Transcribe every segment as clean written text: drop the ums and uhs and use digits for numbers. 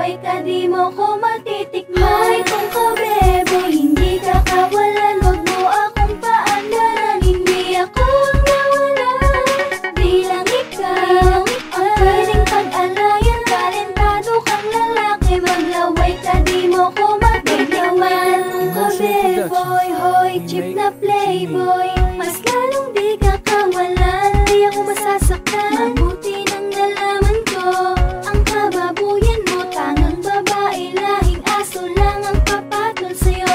maglaway ka di mo ko matitikman. Hoy kung kabebo, hindi ka kawalan, wag mo akong paandaran. Hindi ako nawala, bilang ikaw ang pwedeng pag-alayan. Talentado kang lalaki, maglaway ka di mo ko matitikman. Kung kabeboy, hoy cheap na playboy, mas lalong di ka kawalan, di ako masasaktan. Mabuti nang nalaman ko ang kababuyan mo, tangang babae, lahing aso lang ang papatol sa'yo.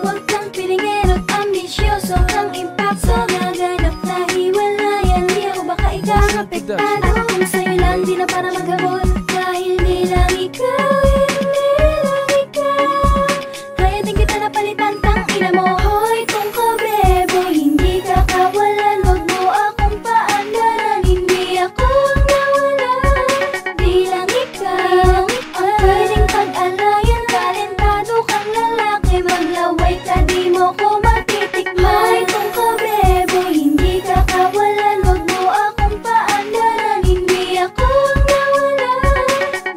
Huwag kang pilingero't ambisyoso kang impacto, naganap na hiwalayan, di ako baka ikakapektado. At kung sa'yo lang di na para maghabol, dahil di lang ikaw, hindi lang ikaw, kaya din kita napalitan tang ina mo. Hoy kung kabebo, hindi ka kawalan, wag mo akong paandaran. Hindi ako nawala, bilang ikaw ang pwedeng pag-alayan. Talentado kang lalaki, maglaway ka di mo ko matitikman. Hoy kung kabebo, hindi ka kawalan, wag mo akong paandaran. Hindi ako nawala,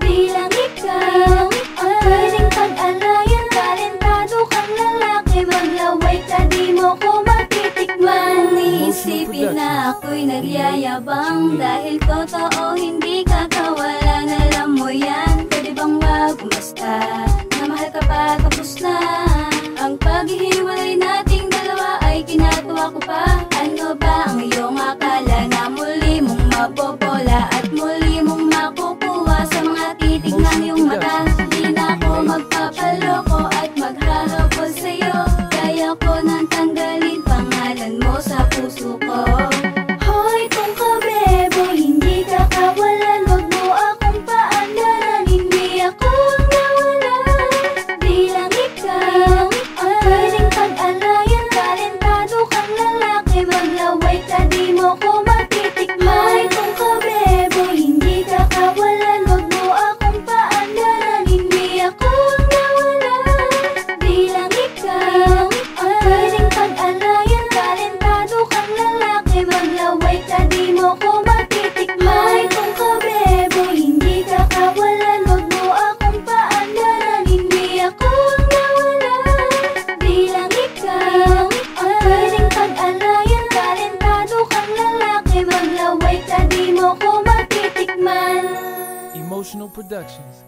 bilang ikaw ang pwedeng pag-alayan. Talentado kang lalaki, maglaway ka di mo ko matitikman. Iisipin na ako'y nagyayabang, dahil totoo hindi ka kawalan. Alam mo yan, pwede bang wag umasta, na mahal ka pa tapos na. Ang paghihiwalay nating dalawa ay kinatuwa ko pa. Ano ba ang iyong akala na muli mong mapopola at muli mong makukuha sa mga titig ng iyong mata? Di na ako magpapaloko at maghahabol sa'yo, kaya ko nang tanggalin pangalan mo sa puso ko. Hoy kung kabebo, hindi ka kawalan, wag mo akong paandaran. Hindi ako nawala, bilang ikaw ang pwedeng pag-alayan. Talentado kang lalaki, maglaway ka di mo ko matitikman. Hoy kung kabebo, hindi ka kawalan, wag mo akong paandaran. Hindi ako nawala, bilang ikaw ang pwedeng pag-alayan. Talentado kang lalaki, maglaway ka di mo ko matitikman. Hoy kung kabebo, hindi ka kawalan, wag mo akong paandaran. Hindi ako nawala, bilang ikaw ang pwedeng pag-alayan. Talentado kang lalaki, maglaway ka di mo ko matitikman. Emotional Productions.